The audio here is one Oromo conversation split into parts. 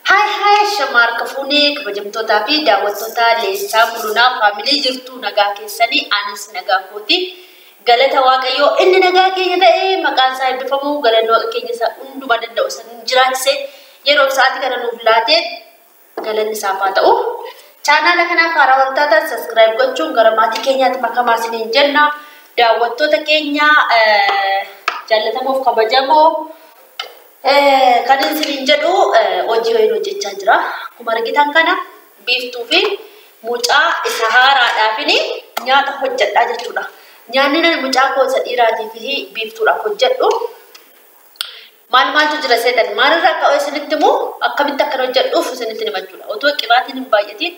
Hai shamar kafune kabajamtoota fi daawwattoota leensaa mulunaa faamilii jirtu nagaa keessanii anis nagaa kooti galata waaqayyoo inni nagaa keenya ta'e maqaan isaa eebbifamu galanni waaqa keenya isa hunduma danda'u san jiraachise yeroo sa'aatii kana nuuf laate galanni isaaf haa ta'u. Chaanaala kanaaf haaraa wartaatan subscribe gochuun gara maatii keenyaatti makamaa isiniin jenna. Daawwattoota keenya jaallatamuuf kabajamoo kan isiniin jedhu hojii wayii hojjechaa jira. Akkuma argitan kana biiftuu fi mucaa isa haaraadhaafini nyaata hojjedhaa jechuudha. Nyaanni nani mucaa koo isa dhiiraatii fi biiftuudhaaf hojjedhu maaltu jira seetan maalirraa akka isinitti immoo akkamitti akkan hojjedhuuf isinitti himachuudha. Otoo qibaatiin hin baay'atiin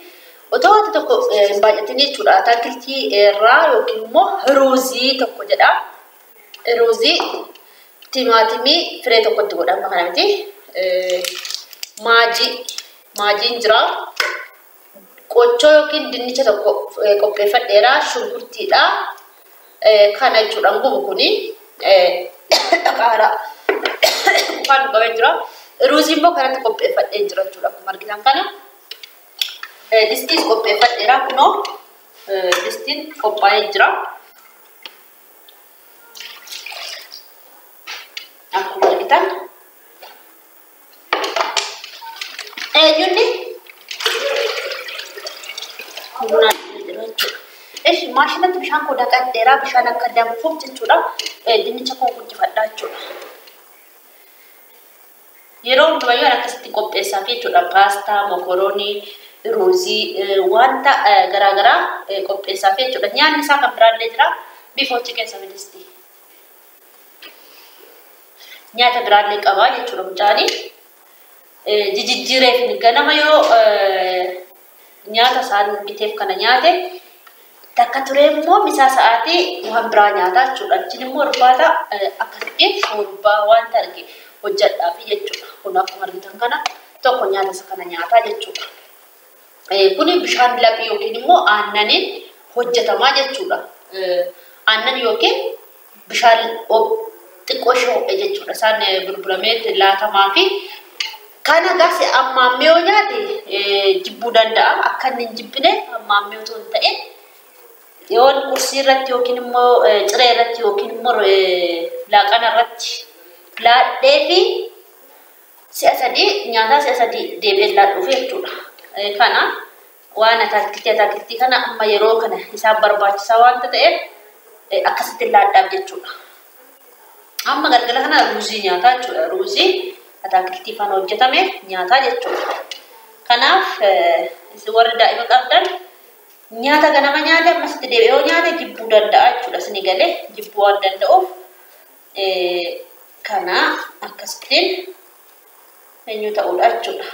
otoo wanti tokko hin baay'atiin jechuudha. Ataakiltii irraa yookiin immoo ruuzii tokko jedha. Ruuzii timaatimii firee tokkotti godhama kana miti. Maajiin jira. Qochoo yookiin dinnicha tokko qopheeffadheera. Shunkurtiidha. Kana jechuudha gubu kuni. Qaaraa. Kan qabee jira. Ruuziin immoo kanatti qopheeffadhee jira jechuudha. Akkuma argitan kana. Distiin qopheeffadheera kunoo. Distiin qophaa'ee jira. Akkuma argitan eenyuunni maashinatti bishaan koo dhaqadheeraa bishaan akka danfuuf jechuudha. Dinnicha koo guddifadhaa jechuudha. Yeroo hundumayyuu akkasitti qopheessaa fi jechuudha. Paastaa, mokoroonii, ruuzii wanta garaagaraa qopheessaa fi jechuudha. Nyaanni isaa kan biraallee jira. Biifoochi keessa fidistii. Nyaata biraallee qabaa jechuudha mucaanii. Jijjiiree fi ganama yoo nyaata isaan biteef kana nyaate takka turee immoo misaa sa'aatii waan biraa nyaataa jechuudha. Achiin immoo irbaata akkasitti shorbaa wanta arge hojjedhaa fi jechuudha. Kun akkuma argitan kana tokko nyaata isa kana nyaataa jechuudha. Kuni bishaan laphii yookiin immoo aannaniin hojjetamaa jechuudha. Aannan yookiin bishaan xiqqoo sho'e jechuudha. Isaan gurguramee laatamaa fi kana gaasi ammaammee yoo nyaate jibbuu danda'a. Akka inni hin jibbine ammaammee otoo hin ta'in yoo qursii irratti yookiin immoo ciree irratti yookiin immoo laaqana irratti laadhee fi si'a sadii nyaataa si'a sadii deebi'ee laadhuuf jechuudha. Kana waan ataakiltii kana amma yeroo kana isaan barbaachisaa waanta ta'eef akkasitti laadhaaf jechuudha. Amma galgala kana ruuzii nyaataa jechuudha. Ruuzii ataakiltii faana hojjetame nyaataa jechuudha. Kanaaf isin warri daa'ima qabdan nyaata ganama nyaate ammasitti deebi'ee yoo nyaate jibbuu danda'a jechuudha. Isin galee jibbuu waan danda'uuf kana akkasittiin eenyu ta'uudha jechuudha.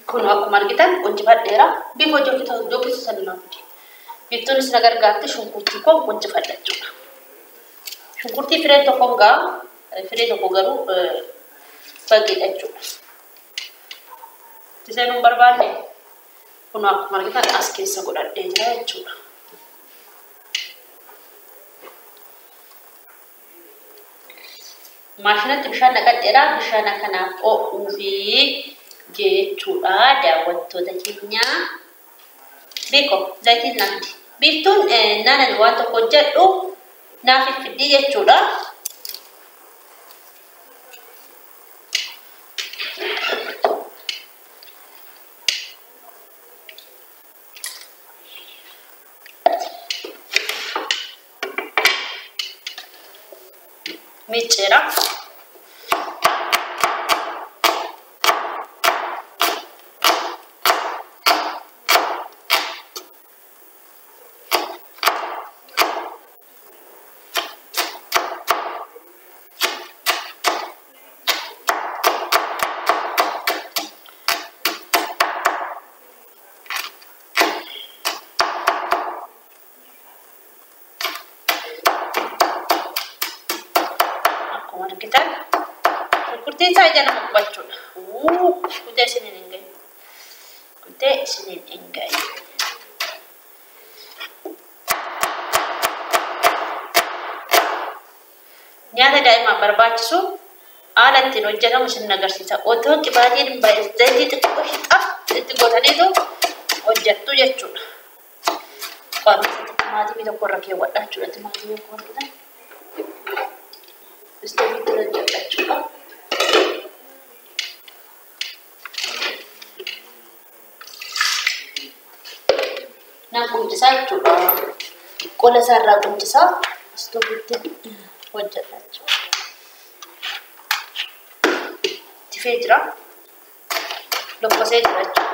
Kun akkuma argitan qunjifadheera. Bifa hojjechiisan laafti. Biftuun isin gargaarti shunkurtii koo qunjifadha jechuudha. Shunkurtii firee tokko garuu baqiidha jechuudha. Isaan hin barbaanne kun akkuma argitan as keessa godhadhee jira jechuudha. Maashinatti bishaan naqadheera. Bishaan kanaaf ho'uu fi jechuudha daawwattoota keenya. Beeko zayitiin naafti. Biiftuun naannoo waan tokko hojjedhu naaf fidii jechuudha. Micceera. Kita shunkurtiin isaa ija nama gubachuudha. Kutee isiniin hin gahin. Kutee isiniin hin gahin. nyaata daa'imaa barbaachisu haala ittiin hojjetamu isin agarsiisa. Otoo qibaatiin zayitii xiqqoo hixaaf itti godhaniitu hojjettu jechuudha. Timaatimii tokko irra keewwadha jechuudha. Timaatimii tokko irra istoofiitti hojjedha jechuudha. Naan quncisaa jechuudha. Qola isaa irraa quncisaa istoofiitti hojjedha jechuudha. Tifee jira. Lokkosee jira jechuudha.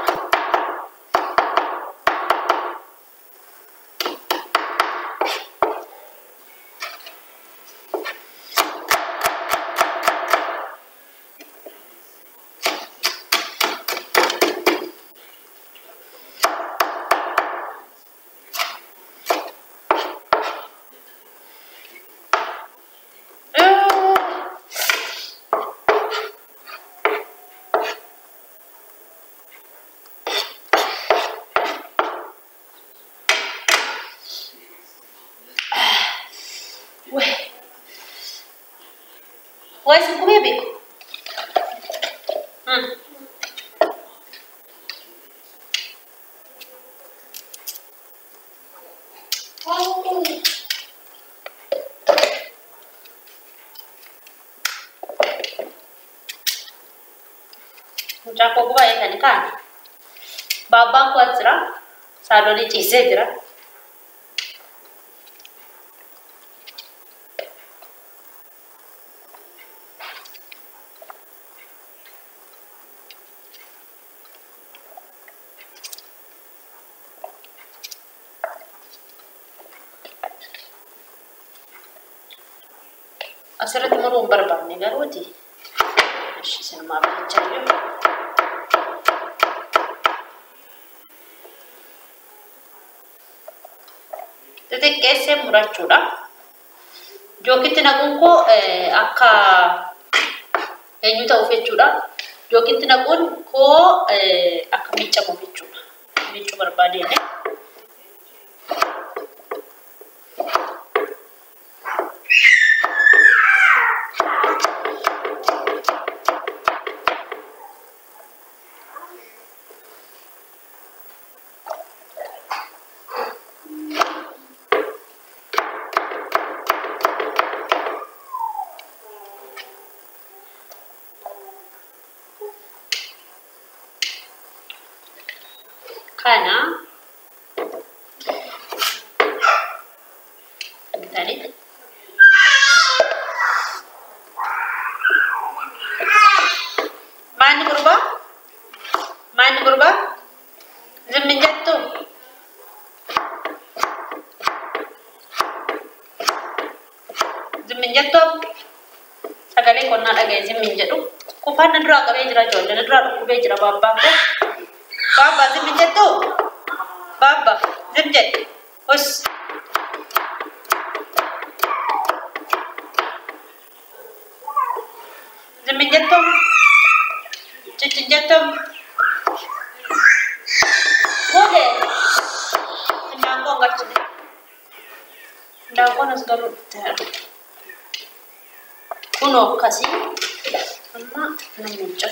Why is it baby? Mucaa koo baay'ee kan kaane. Baabaan koo as jira. Saaloonii ciisee jira. Asirratti muruun barbaanne garuuti. Ishii sinumaa bilichaa jiru. Xixiqqeessee murachuudha. Jookitti naquun koo akka eenyu ta'uuf jechuudha. Jookitti naquun koo akka miiccamuuf jechuudha. Miiccuu barbaadenne. Kana tadi mani berubah zemin jatuh sagale konna lagay zemin jatuh kupan nadra kabe jira jol nadra kube jira babba ko Baba zemjet tu. Baba zemjet. Us. Zemjet tu. Zemjet tu. Boleh. Nangko enggak sih. Nangko nas galut. Kuno kasih. Sama namanya.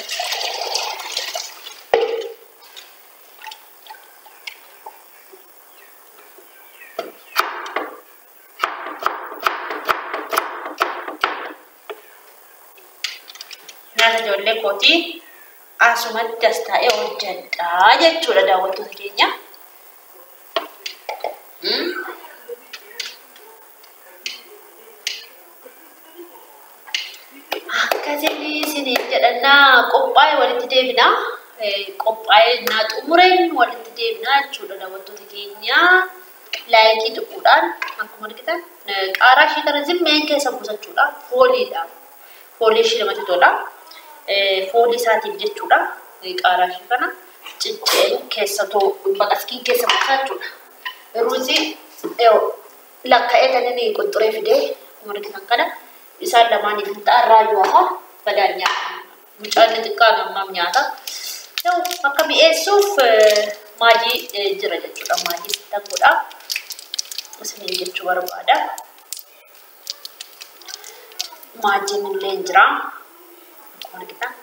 Nyaata ijoollee kootii asumatti as taa'ee hojjedhaa jechuudha daawwattoota keenya. Akkasii isiniin jedhannaa qophaa'ee walitti deebinaa. Qophaa'ee naa xumureen walitti deebinaa jechuudha daawwattoota keenya. Laayikii tuquudhaan akkuma argitan qaaraa ishee kana zimmeen keessa buusachuudha. Fooliidha. Foolii ishee namatti tola. Foolii isaatiif jechuudha. Qaaraa ishee kana cicceen keessa baqaskii keessa buusachuudha. Ruuzii lakka'ee kan inni qunxuree fidee akkuma argitan kana isaan lamaaniif ta'a raayuu hafaa badaan nyaata. Mucaan xiqqaan ammaaf nyaata. Akka mi'eessuuf maajii jira jechuudha. Maajii sittan godha. Isiniin jechuu barbaada. maajiin illee jira. Argitan.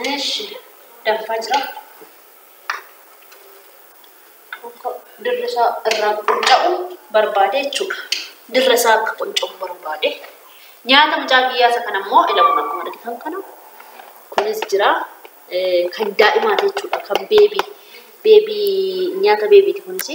Meeshi danfaa jira. Dirrisa irraa qunca'u barbaade jechuudha. Dirrisa akka qunca'u barbaade. Nyaata mucaa kiyyaasa kana immoo ilaawwan akkuma argitan kana. Kunis jira. Kan daa'imaati jechuudha. Kan beebii nyaata beebiiti kunis.